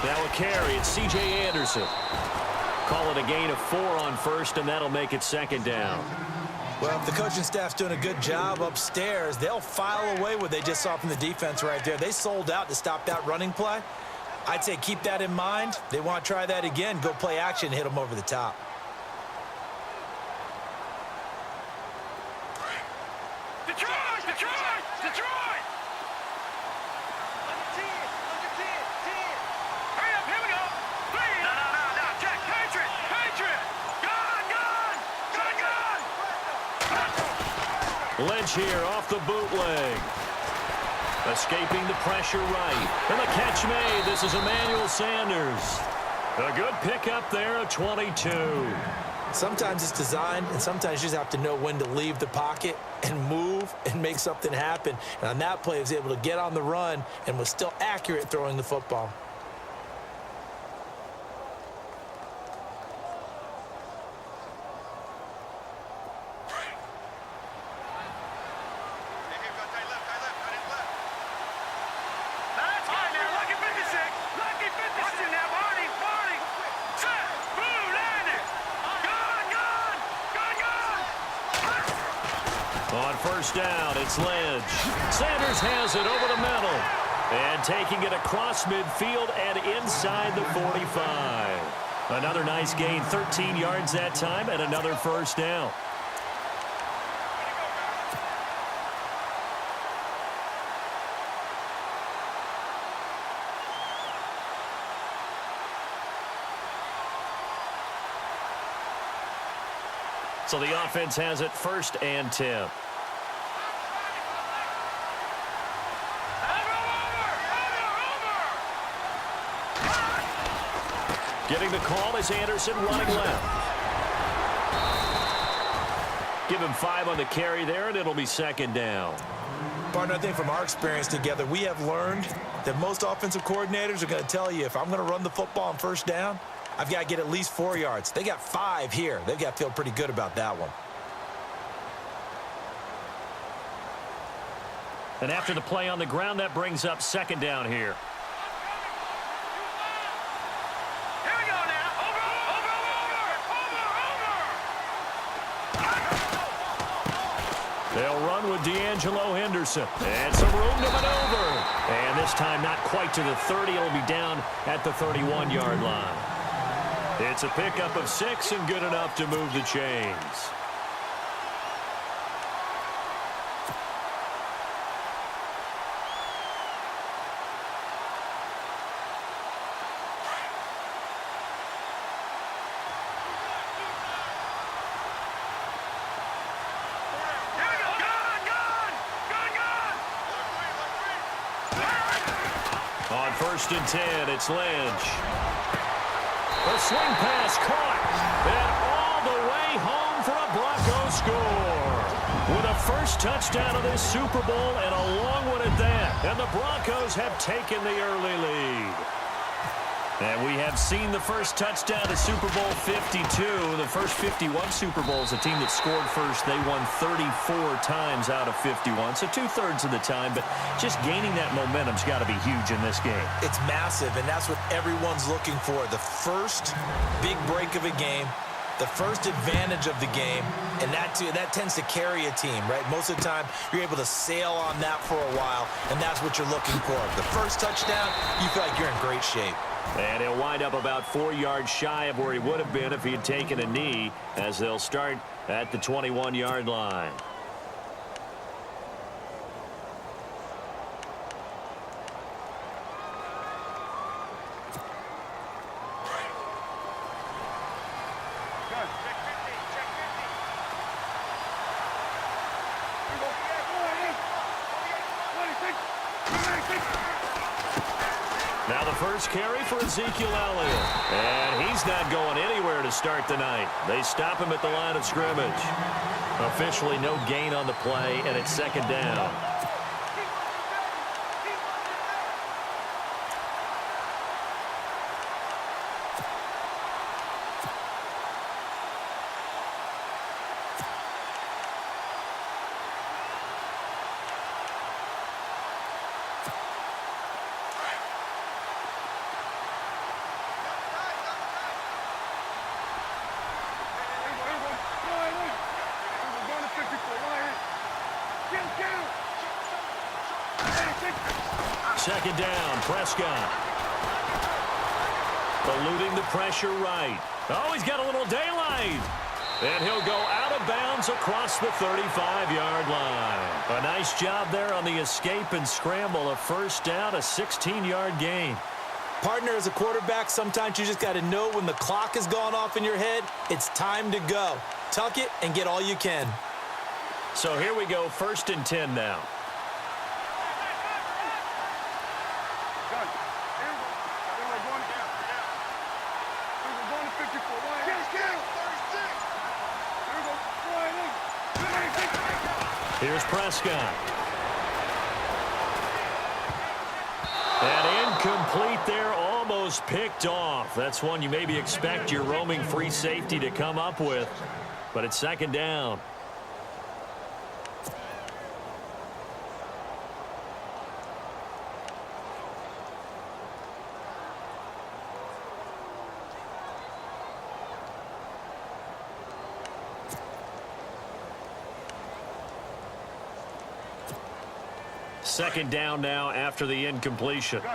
Now a carry. It's C.J. Anderson. Call it a gain of 4 on first, and that'll make it second down. Well, if the coaching staff's doing a good job upstairs, they'll file away what they just saw from the defense right there. They sold out to stop that running play. I'd say keep that in mind. They want to try that again. Go play action, hit them over the top. Lynch here off the bootleg. Escaping the pressure right. And the catch made. This is Emmanuel Sanders. A good pickup there, a 22. Sometimes it's designed, and sometimes you just have to know when to leave the pocket and move and make something happen. And on that play, he was able to get on the run and was still accurate throwing the football. On first down, it's Lynch. Sanders has it over the middle. And taking it across midfield and inside the 45. Another nice gain, 13 yards that time, and another first down. So the offense has it first and 10. Getting the call is Anderson running left. Give him 5 on the carry there, and it'll be second down. Partner, I think from our experience together, we have learned that most offensive coordinators are going to tell you, if I'm going to run the football on first down, I've got to get at least 4 yards. They got 5 here. They've got to feel pretty good about that one. And after the play on the ground, that brings up second down here. They'll run with D'Angelo Henderson. And some room to maneuver. And this time not quite to the 30. It'll be down at the 31-yard line. It's a pickup of 6 and good enough to move the chains. On first and 10, it's Lynch. The swing pass caught. And all the way home for a Broncos score. With a first touchdown of this Super Bowl and a long one at that. And the Broncos have taken the early lead. And we have seen the first touchdown to Super Bowl 52. The first 51 Super Bowls, a team that scored first, they won 34 times out of 51. So 2/3 of the time, but just gaining that momentum's got to be huge in this game. It's massive, and that's what everyone's looking for. The first big break of a game, the first advantage of the game, and that tends to carry a team, right? Most of the time, you're able to sail on that for a while, and that's what you're looking for. The first touchdown, you feel like you're in great shape. And he'll wind up about 4 yards shy of where he would have been if he had taken a knee, as they'll start at the 21-yard line. Now the first carry for Ezekiel Elliott. And he's not going anywhere to start the night. They stop him at the line of scrimmage. Officially no gain on the play, and it's second down. Second down, Prescott. Eluding the pressure right. Oh, he's got a little daylight. And he'll go out of bounds across the 35-yard line. A nice job there on the escape and scramble. A first down, a 16-yard gain. Partner, as a quarterback, sometimes you just got to know when the clock has gone off in your head, it's time to go. Tuck it and get all you can. So here we go, 1st and 10 now. Here's Prescott. And incomplete there, almost picked off. That's one you maybe expect your roaming free safety to come up with. But it's 2nd down. Second down now after the incompletion. From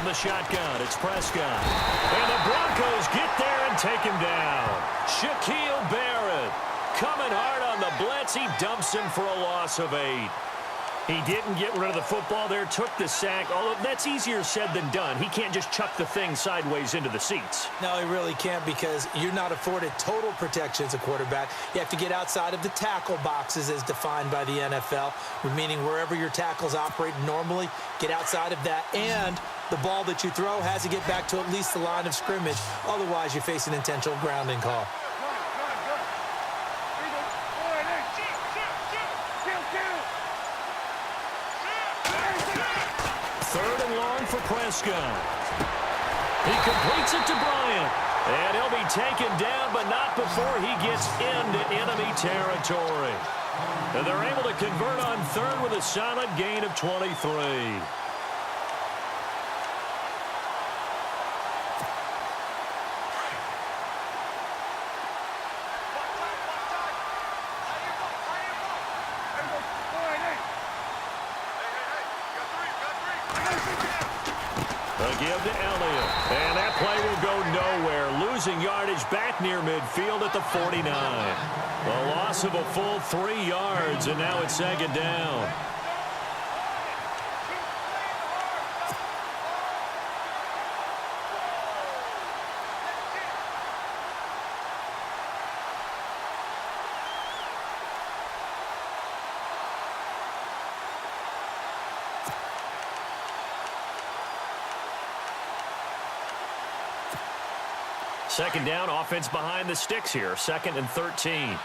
the shotgun, it's Prescott. And the Broncos get there and take him down. Shaquille Barrett coming hard on the blitz. He dumps him for a loss of 8. He didn't get rid of the football there, took the sack, although that's easier said than done. He can't just chuck the thing sideways into the seats. No, he really can't, because you're not afforded total protection as a quarterback. You have to get outside of the tackle boxes as defined by the NFL, meaning wherever your tackles operate normally, get outside of that, and the ball that you throw has to get back to at least the line of scrimmage. Otherwise, you face an intentional grounding call. For Prescott. He completes it to Bryant. And he'll be taken down, but not before he gets into enemy territory. And they're able to convert on 3rd with a solid gain of 23. Give to Elliott. And that play will go nowhere. Losing yardage back near midfield at the 49. A loss of a full 3 yards, and now it's 2nd down. Second down, offense behind the sticks here. 2nd and 13.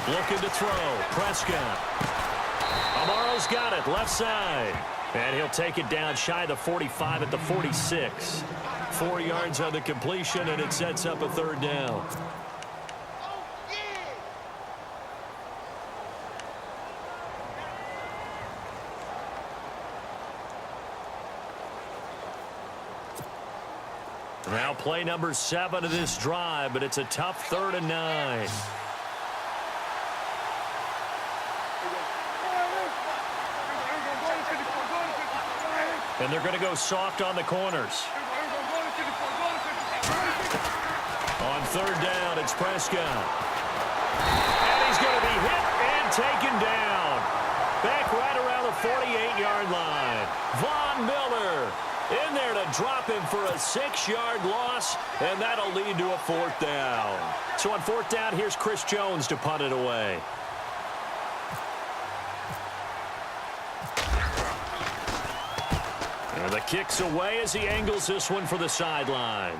Looking to throw. Prescott. Amaro's got it, left side. And he'll take it down shy of the 45 at the 46. 4 yards on the completion, and it sets up a 3rd down. Now play number 7 of this drive, but it's a tough 3rd and 9. And they're going to go soft on the corners. On 3rd down, it's Prescott. And he's going to be hit and taken down. Back right around the 48-yard line. Von Miller in there to drop him for a 6-yard loss, and that'll lead to a 4th down. So on 4th down, here's Chris Jones to punt it away. And the kick's away as he angles this one for the sideline.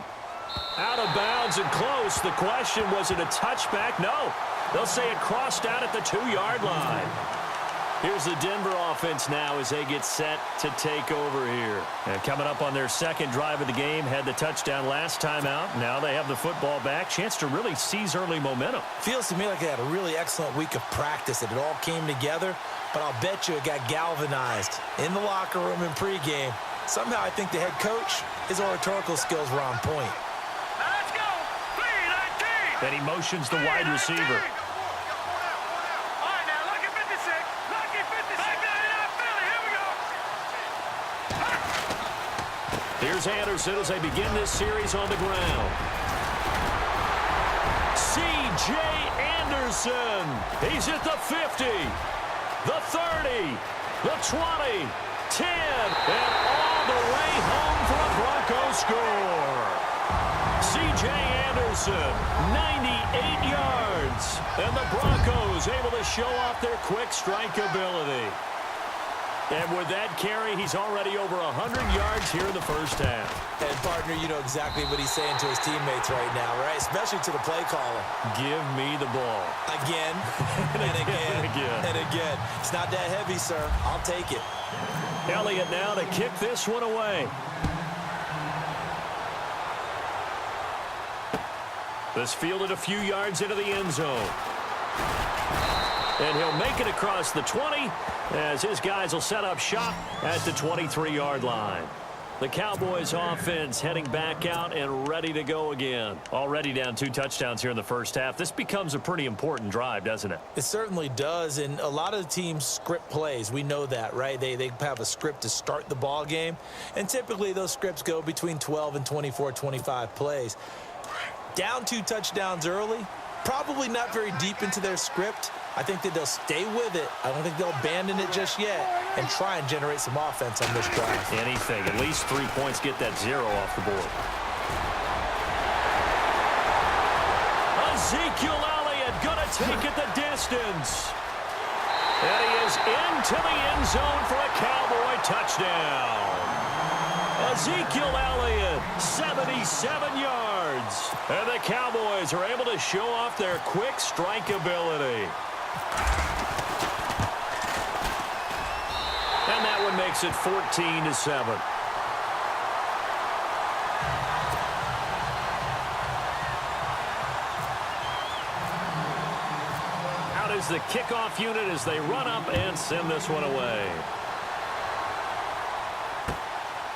Out of bounds and close. The question, was it a touchback? No. They'll say it crossed out at the 2-yard line. Here's the Denver offense now as they get set to take over here. And coming up on their second drive of the game, had the touchdown last time out. Now they have the football back. Chance to really seize early momentum. Feels to me like they had a really excellent week of practice. It all came together, but I'll bet you it got galvanized in the locker room in pregame. Somehow I think the head coach, his oratorical skills were on point. Now let's go. 3-19. Then he motions the wide receiver. Here's Anderson as they begin this series on the ground. C.J. Anderson. He's at the 50, the 30, the 20, 10, and all the way home for a Broncos score. C.J. Anderson, 98 yards. And the Broncos able to show off their quick strike ability. And with that carry, he's already over 100 yards here in the first half. And, partner, you know exactly what he's saying to his teammates right now, right? Especially to the play caller. Give me the ball. Again, and again, and again. It's not that heavy, sir. I'll take it. Elliott now to kick this one away. This fielded a few yards into the end zone. And he'll make it across the 20 as his guys will set up shop at the 23-yard line. The Cowboys offense heading back out and ready to go again. Already down 2 touchdowns here in the first half. This becomes a pretty important drive, doesn't it? It certainly does, and a lot of the teams script plays. We know that, right? They have a script to start the ball game, and typically those scripts go between 12 and 24, 25 plays. Down 2 touchdowns early, probably not very deep into their script. I think that they'll stay with it. I don't think they'll abandon it just yet and try and generate some offense on this drive. Anything. At least 3 points, get that 0 off the board. Ezekiel Elliott going to take it the distance. And he is into the end zone for a Cowboy touchdown. Ezekiel Elliott, 77 yards. And the Cowboys are able to show off their quick strike ability. And that one makes it 14-7. Out is the kickoff unit as they run up and send this one away.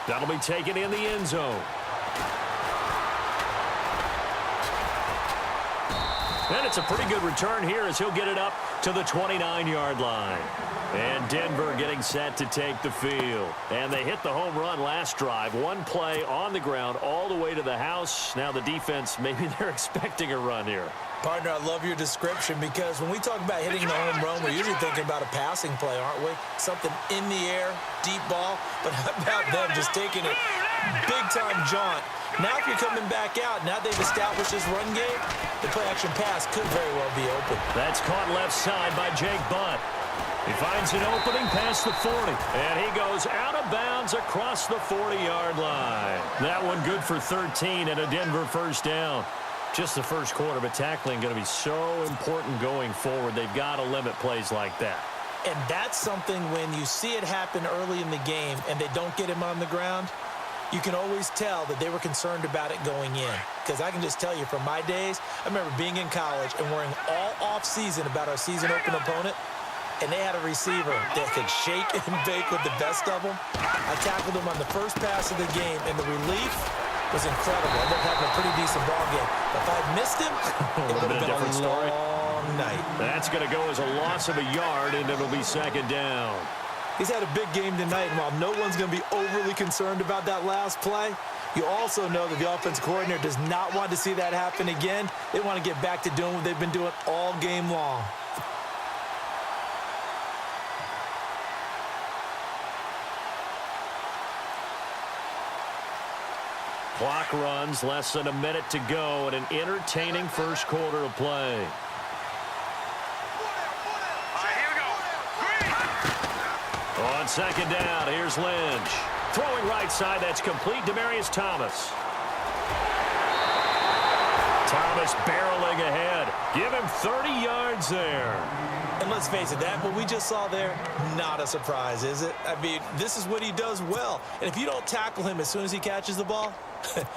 That'll be taken in the end zone. And it's a pretty good return here as he'll get it up to the 29-yard line. And Denver getting set to take the field. And they hit the home run last drive. 1 play on the ground all the way to the house. Now the defense, maybe they're expecting a run here. Partner, I love your description because when we talk about hitting the home run, we're usually thinking about a passing play, aren't we? Something in the air, deep ball. But how about them just taking it big-time jaunt? Now if you're coming back out, now they've established this run game, the play-action pass could very well be open. That's caught left side by Jake Butt. He finds an opening past the 40, and he goes out of bounds across the 40-yard line. That one good for 13 and a Denver first down. Just the first quarter, but tackling going to be so important going forward. They've got to limit plays like that. And that's something when you see it happen early in the game and they don't get him on the ground, you can always tell that they were concerned about it going in. Because I can just tell you from my days, I remember being in college and worrying all off-season about our season-open opponent, and they had a receiver that could shake and bake with the best of them. I tackled him on the first pass of the game, and the relief was incredible. I ended up having a pretty decent ball game. But if I had missed him, it would have been a long night. That's going to go as a loss of a yard, and it'll be second down. He's had a big game tonight, and while no one's going to be overly concerned about that last play, you also know that the offensive coordinator does not want to see that happen again. They want to get back to doing what they've been doing all game long. Clock runs, less than a minute to go, and an entertaining first quarter of play. On second down, here's Lynch. Throwing right side, that's complete. Demaryius Thomas. Thomas barreling ahead. Give him 30 yards there. And And let's face it, that what we just saw there, not a surprise, is it? I mean, this is what he does well. And if you don't tackle him as soon as he catches the ball,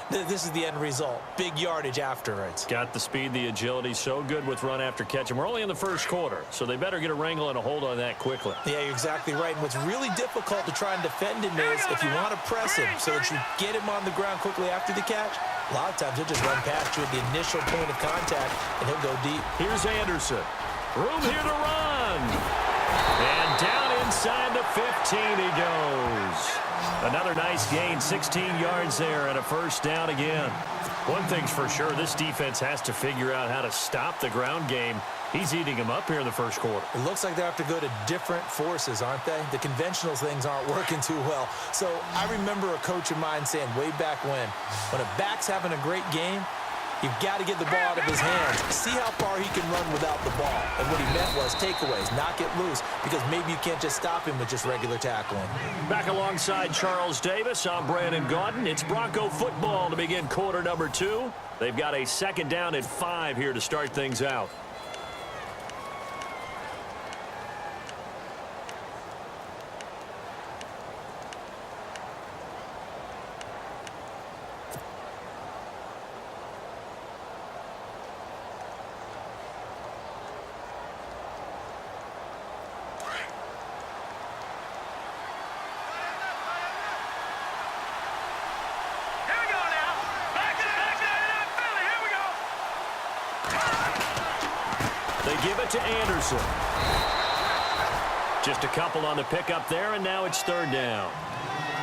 this is the end result. Big yardage afterwards. Got the speed, the agility, so good with run after catch. And we're only in the first quarter, so they better get a wrangle and a hold on that quickly. Yeah, you're exactly right. And what's really difficult to try and defend him is if you want to press him so that you get him on the ground quickly after the catch, a lot of times he'll just run past you at the initial point of contact, and he'll go deep. Here's Anderson. Room here to run. And down inside the 15 he goes. Another nice gain, 16 yards there and a first down again. One thing's for sure, this defense has to figure out how to stop the ground game. He's eating them up here in the first quarter. It looks like they have to go to different forces, aren't they? The conventional things aren't working too well. So I remember a coach of mine saying way back when a back's having a great game, you've got to get the ball out of his hands. See how far he can run without the ball. And what he meant was takeaways, knock it loose, because maybe you can't just stop him with just regular tackling. Back alongside Charles Davis, I'm Brandon Gaudin. It's Bronco football to begin quarter number 2. They've got a second down and 5 here to start things out. Give it to Anderson. Just a couple on the pickup there, and now it's third down.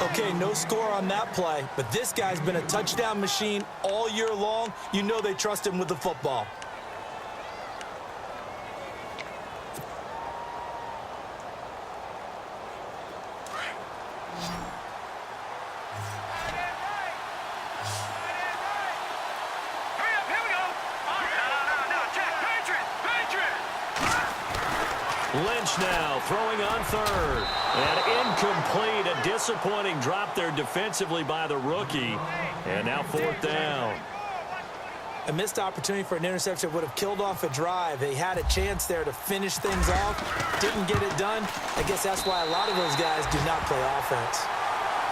Okay, no score on that play, but this guy's been a touchdown machine all year long. You know they trust him with the football. Lynch now throwing on third. And incomplete. A disappointing drop there defensively by the rookie. And now fourth down. A missed opportunity for an interception would have killed off a drive. They had a chance there to finish things off. Didn't get it done. I guess that's why a lot of those guys do not play offense.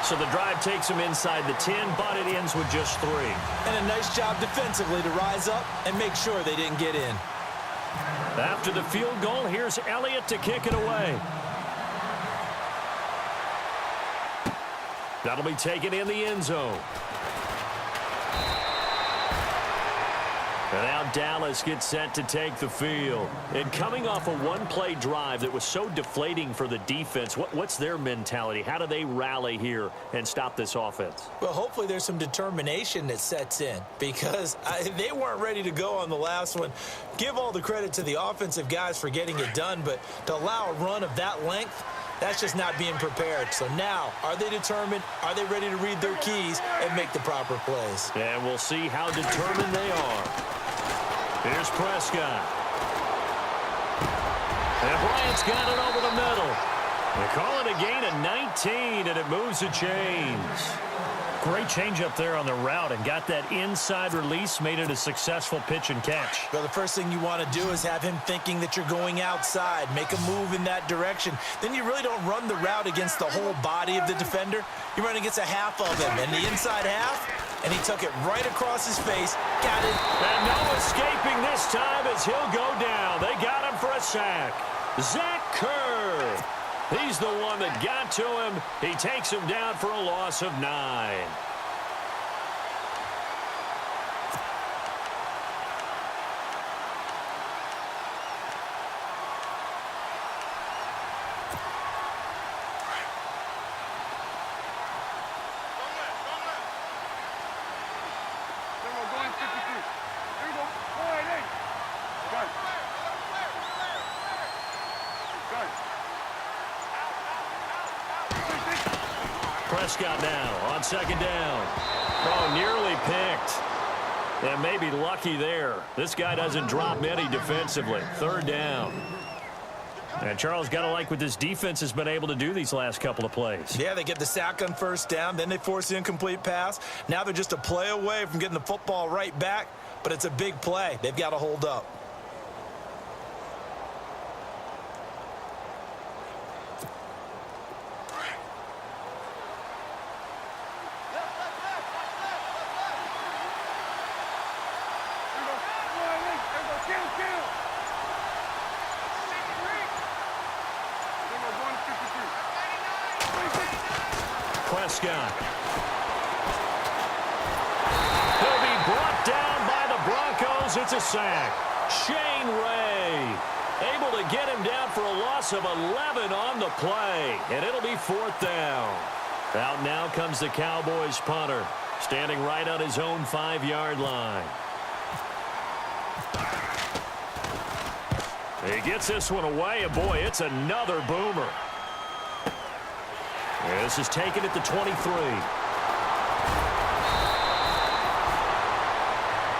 So the drive takes them inside the 10, but it ends with just 3. And a nice job defensively to rise up and make sure they didn't get in. After the field goal, here's Elliott to kick it away. That'll be taken in the end zone. And now Dallas gets set to take the field. And coming off a one-play drive that was so deflating for the defense, what's their mentality? How do they rally here and stop this offense? Well, hopefully there's some determination that sets in because they weren't ready to go on the last one. Give all the credit to the offensive guys for getting it done, but to allow a run of that length, that's just not being prepared. So now, are they determined? Are they ready to read their keys and make the proper plays? And we'll see how determined they are. Here's Prescott. And Bryant's got it over the middle. They call it a gain of 19, and it moves the chains. Great change up there on the route and got that inside release, made it a successful pitch and catch. Well, the first thing you want to do is have him thinking that you're going outside, make a move in that direction. Then you really don't run the route against the whole body of the defender. You run against a half of him, and the inside half, and he took it right across his face, got it. And no escaping this time as he'll go down. They got him for a sack. Zach Kerr. He's the one that got to him. He takes him down for a loss of 9. Prescott now on second down. Oh, nearly picked. And maybe lucky there. This guy doesn't drop many defensively. Third down. And Charles, got to like what this defense has been able to do these last couple of plays. Yeah, they get the sack on first down. Then they force the incomplete pass. Now they're just a play away from getting the football right back. But it's a big play. They've got to hold up. Prescott. He'll be brought down by the Broncos. It's a sack. Shane Ray able to get him down for a loss of 11 on the play. And it'll be 4th down. Out now comes the Cowboys punter, standing right on his own 5-yard line. He gets this one away, and boy, it's another boomer. This is taken at the 23.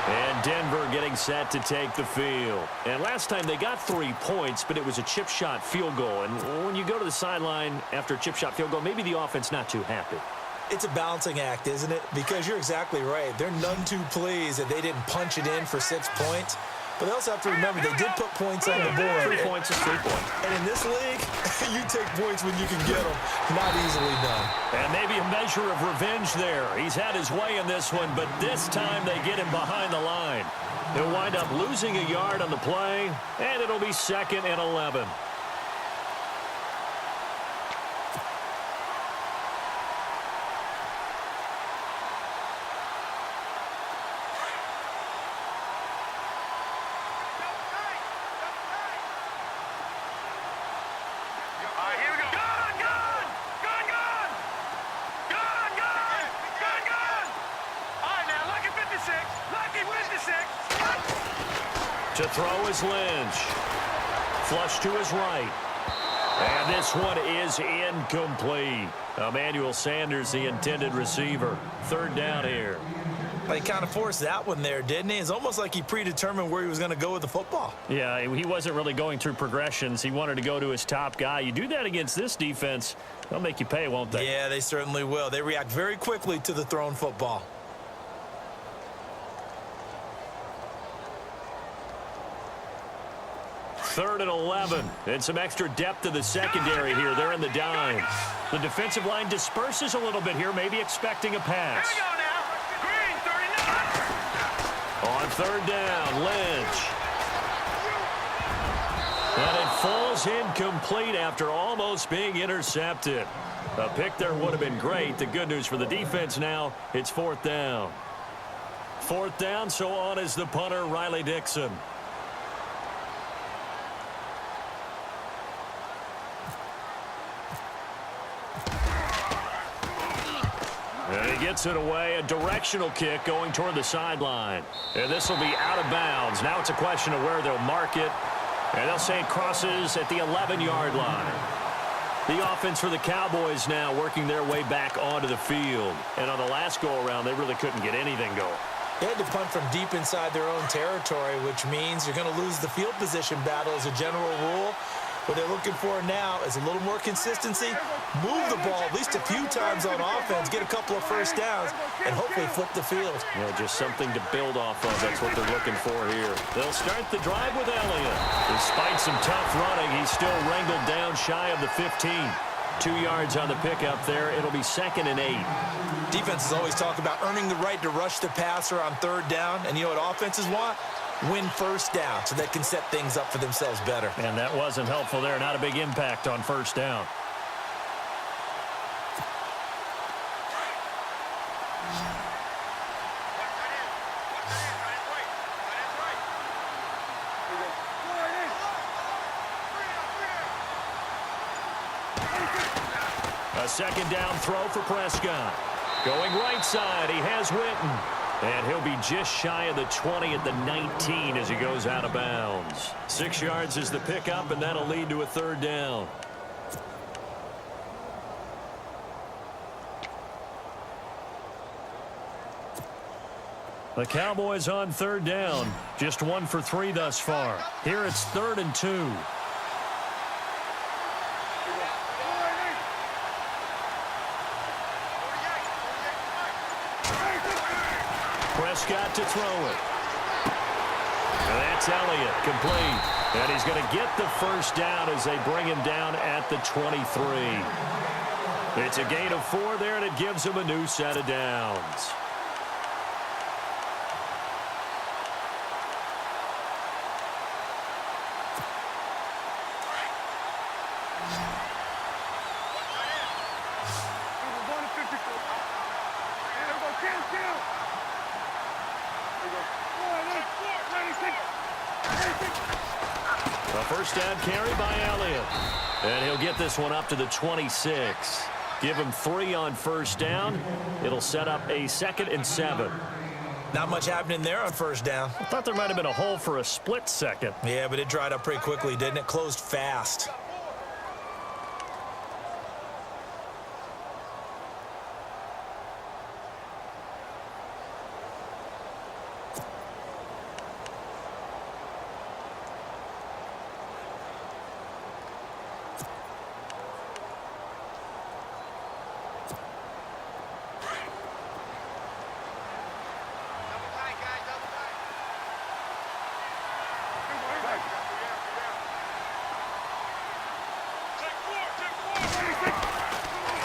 And Denver getting set to take the field. And last time they got 3 points, but it was a chip shot field goal. And when you go to the sideline after a chip shot field goal, maybe the offense not too happy. It's a balancing act, isn't it? Because you're exactly right. They're none too pleased that they didn't punch it in for 6 points. But they also have to remember they did put points on the board. 3 points is 3 points. And in this league, you take points when you can get them. Not easily done. And maybe a measure of revenge there. He's had his way in this one, but this time they get him behind the line. He'll wind up losing a yard on the play, and it'll be 2nd and 11. To throw is Lynch. Flush to his right. And this one is incomplete. Emmanuel Sanders, the intended receiver. 3rd down here. He kind of forced that one there, didn't he? It's almost like he predetermined where he was going to go with the football. Yeah, he wasn't really going through progressions. He wanted to go to his top guy. You do that against this defense, they'll make you pay, won't they? Yeah, they certainly will. They react very quickly to the thrown football. Third and 11, and some extra depth to the secondary here. They're in the dime. The defensive line disperses a little bit here, maybe expecting a pass. Here we go now. Green, 39. On 3rd down, Lynch. And it falls incomplete after almost being intercepted. A pick there would have been great. The good news for the defense now, it's 4th down. 4th down, so on is the punter, Riley Dixon. And he gets it away, a directional kick going toward the sideline. And this will be out of bounds. Now it's a question of where they'll mark it. And they'll say it crosses at the 11-yard line. The offense for the Cowboys now working their way back onto the field. And on the last go-around, they really couldn't get anything going. They had to punt from deep inside their own territory, which means you're going to lose the field position battle as a general rule. What they're looking for now is a little more consistency, move the ball at least a few times on offense, get a couple of first downs, and hopefully flip the field. Yeah, just something to build off of. That's what they're looking for here. They'll start the drive with Elliott. Despite some tough running, he's still wrangled down shy of the 15. 2 yards on the pickup there. It'll be 2nd and 8. Defenses always talk about earning the right to rush the passer on 3rd down, and you know what offenses want? Win first down so they can set things up for themselves better. And that wasn't helpful there. Not a big impact on 1st down. A 2nd down throw for Prescott. Going right side, he has Witten. And he'll be just shy of the 20 at the 19 as he goes out of bounds. 6 yards is the pickup, and that'll lead to a 3rd down. The Cowboys on 3rd down. Just 1 for 3 thus far. Here it's 3rd and 2. Prescott to throw it. And that's Elliott, complete. And he's going to get the 1st down as they bring him down at the 23. It's a gain of 4 there, and it gives him a new set of downs. A first down carry by Elliott. And he'll get this one up to the 26. Give him 3 on first down. It'll set up a 2nd and 7. Not much happening there on first down. I thought there might have been a hole for a split second. Yeah, but it dried up pretty quickly, didn't it? Closed fast.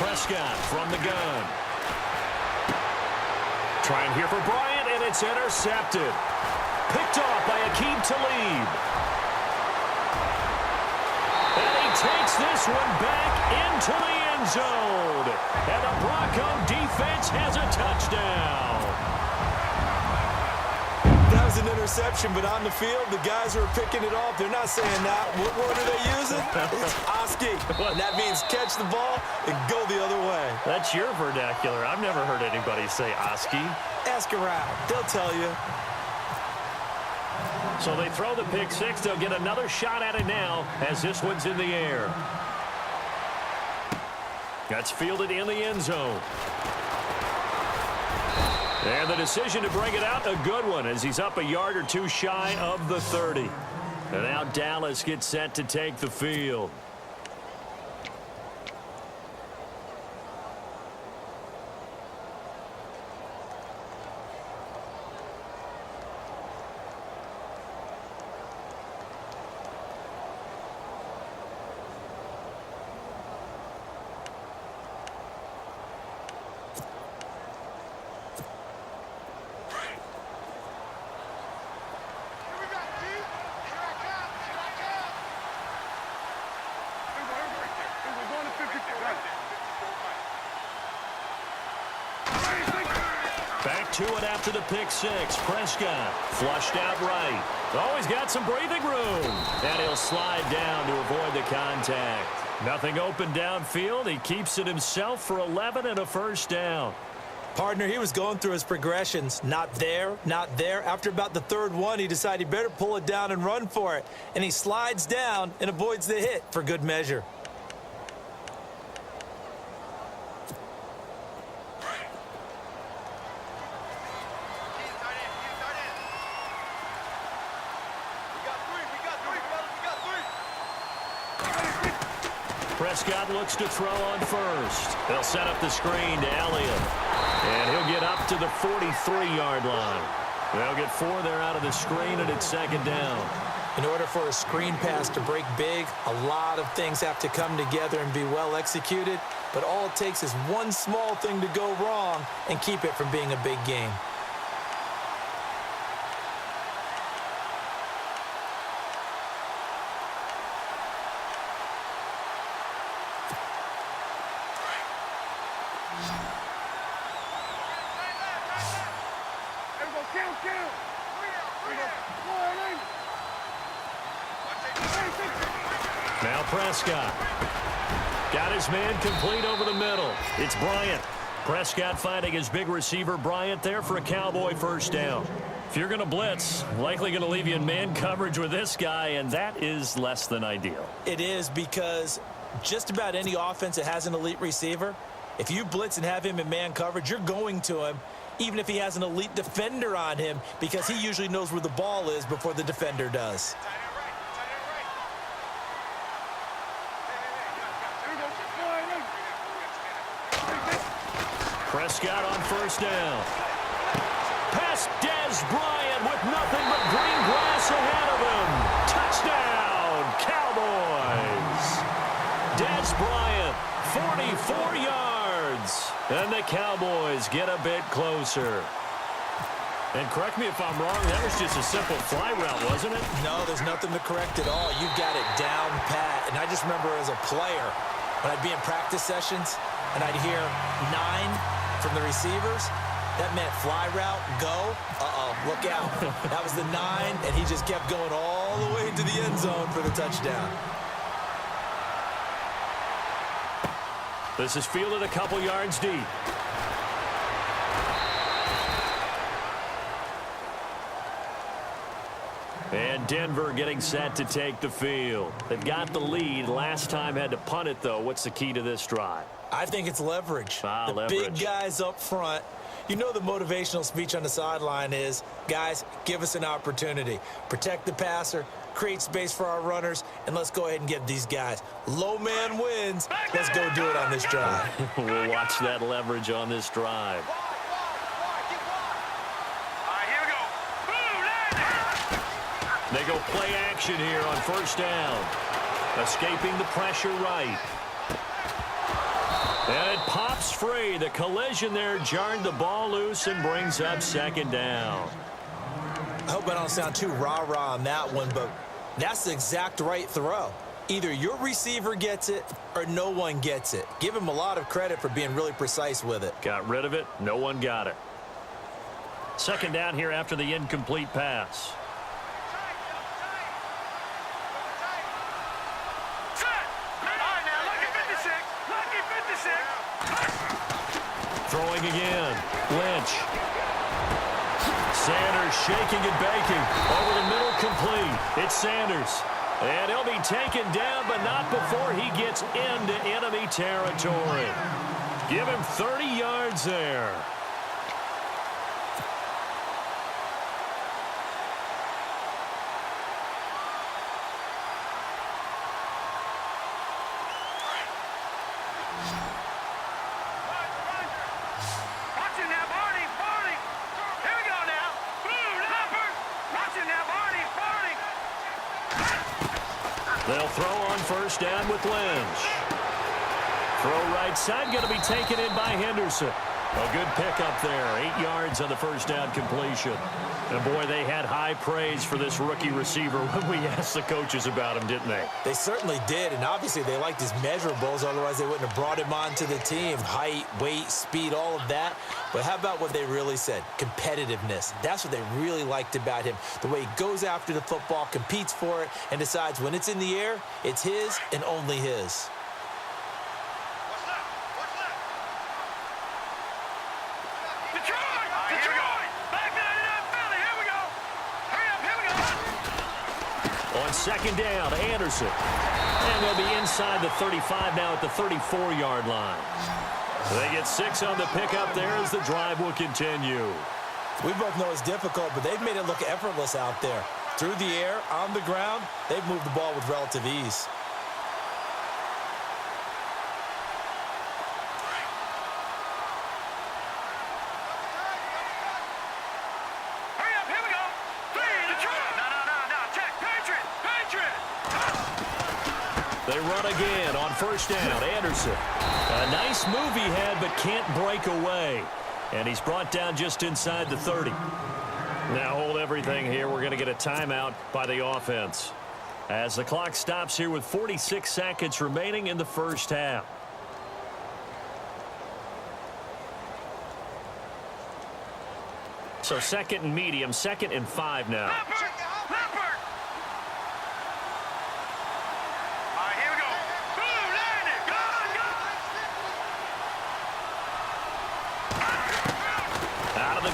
Prescott from the gun. Trying here for Bryant, and it's intercepted. Picked off by Aqib Talib. And he takes this one back into the end zone. And the Bronco defense has a touchdown. That was an interception, but on the field, the guys who are picking it off, they're not saying that. What word are they using? It's Oski. And that means catch the ball and go the other way. That's your vernacular. I've never heard anybody say Oski. Ask around. They'll tell you. So they throw the pick six. They'll get another shot at it now as this one's in the air. That's fielded in the end zone. And the decision to bring it out, a good one, as he's up a yard or two shy of the 30. And now Dallas gets set to take the field. Back to it after the pick six. Prescott flushed out right. Always got some breathing room. And he'll slide down to avoid the contact. Nothing open downfield. He keeps it himself for 11 and a first down. Partner, he was going through his progressions. Not there, not there. After about the third one, he decided he better pull it down and run for it. And he slides down and avoids the hit for good measure. Prescott looks to throw on first. They'll set up the screen to Elliott. And he'll get up to the 43-yard line. They'll get 4 there out of the screen, and it's second down. In order for a screen pass to break big, a lot of things have to come together and be well executed. But all it takes is one small thing to go wrong and keep it from being a big game. Now Prescott. Got his man complete over the middle. It's Bryant. Prescott finding his big receiver Bryant there for a Cowboy first down. If you're going to blitz, likely going to leave you in man coverage with this guy, and that is less than ideal. It is, because just about any offense that has an elite receiver, if you blitz and have him in man coverage, you're going to him, even if he has an elite defender on him, because he usually knows where the ball is before the defender does. Prescott on first down. Past Dez Bryant with nothing but green grass ahead of him. Touchdown, Cowboys. Dez Bryant, 44 yards. And the Cowboys get a bit closer. And correct me if I'm wrong, that was just a simple fly route, wasn't it? No, there's nothing to correct at all. You got it down pat. And I just remember as a player, when I'd be in practice sessions and I'd hear 9 from the receivers, that meant fly route, go. Uh-oh, look out. That was the 9, and he just kept going all all the way into the end zone for the touchdown. This is fielded a couple yards deep. And Denver getting set to take the field. They've got the lead. Last time had to punt it, though. What's the key to this drive? I think it's leverage. The leverage. Big guys up front. You know the motivational speech on the sideline is, guys, give us an opportunity. Protect the passer, create space for our runners, and let's go ahead and give these guys. Low man wins. Let's go do it on this drive. We'll watch that leverage on this drive. They go play action here on first down. Escaping the pressure right. And it pops free. The collision there jarred the ball loose and brings up second down. I hope I don't sound too rah-rah on that one, but that's the exact right throw. Either your receiver gets it or no one gets it. Give him a lot of credit for being really precise with it. Got rid of it. No one got it. Second down here after the incomplete pass. Throwing again. Lynch. Sanders shaking and baking. Over the middle, complete. It's Sanders. And he'll be taken down, but not before he gets into enemy territory. Give him 30 yards there. They'll throw on first down with Lynch. Throw right side, going to be taken in by Henderson. A good pickup there. 8 yards on the first down completion. And, boy, they had high praise for this rookie receiver when we asked the coaches about him, didn't they? They certainly did, and obviously they liked his measurables. Otherwise, they wouldn't have brought him onto the team. Height, weight, speed, all of that. But how about what they really said? Competitiveness. That's what they really liked about him. The way he goes after the football, competes for it, and decides when it's in the air, it's his and only his. On second down, Anderson. And they'll be inside the 35 now at the 34-yard line. They get 6 on the pickup there as the drive will continue. We both know it's difficult, but they've made it look effortless out there. Through the air, on the ground, they've moved the ball with relative ease. They run again on first down. Anderson. A nice move he had, but can't break away. And he's brought down just inside the 30. Now hold everything here. We're going to get a timeout by the offense. As the clock stops here with 46 seconds remaining in the first half. So second and medium, 2nd and 5 now.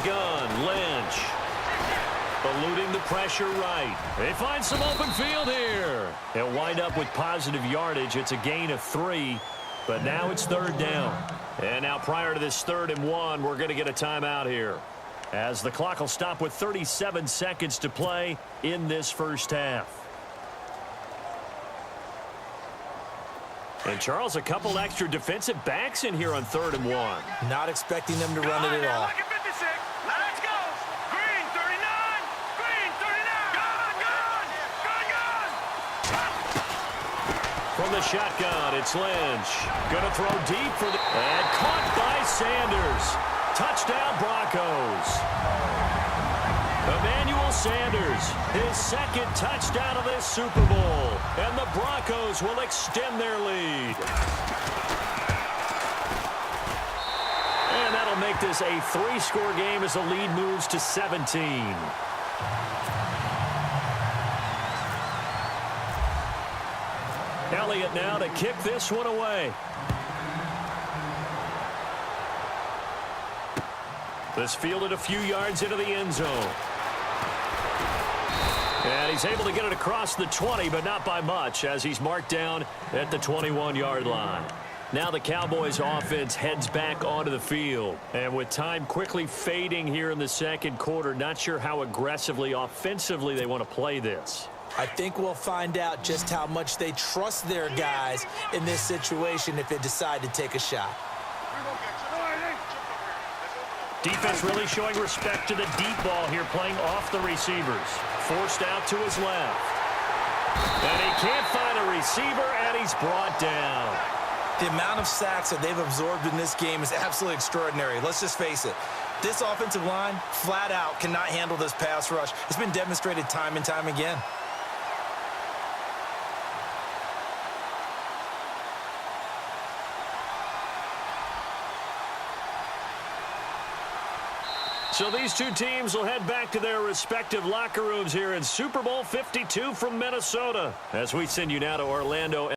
Gun, Lynch. Eluding the pressure right. They find some open field here. They'll wind up with positive yardage. It's a gain of 3, but now it's third down. And now prior to this 3rd and 1, we're going to get a timeout here, as the clock will stop with 37 seconds to play in this first half. And, Charles, a couple extra defensive backs in here on 3rd and 1. Not expecting them to run it at all. From the shotgun, it's Lynch. Gonna throw deep for the... And caught by Sanders. Touchdown, Broncos. Emmanuel Sanders, his 2nd touchdown of this Super Bowl. And the Broncos will extend their lead. And that'll make this a 3-score game as the lead moves to 17. Elliott now to kick this one away. This fielded a few yards into the end zone. And he's able to get it across the 20, but not by much, as he's marked down at the 21-yard line. Now the Cowboys offense heads back onto the field. And with time quickly fading here in the second quarter, not sure how aggressively, offensively they want to play this. I think we'll find out just how much they trust their guys in this situation if they decide to take a shot. Defense really showing respect to the deep ball here, playing off the receivers. Forced out to his left. And he can't find a receiver, and he's brought down. The amount of sacks that they've absorbed in this game is absolutely extraordinary. Let's just face it. This offensive line, flat out, cannot handle this pass rush. It's been demonstrated time and time again. So these two teams will head back to their respective locker rooms here in Super Bowl 52 from Minnesota, as we send you now to Orlando.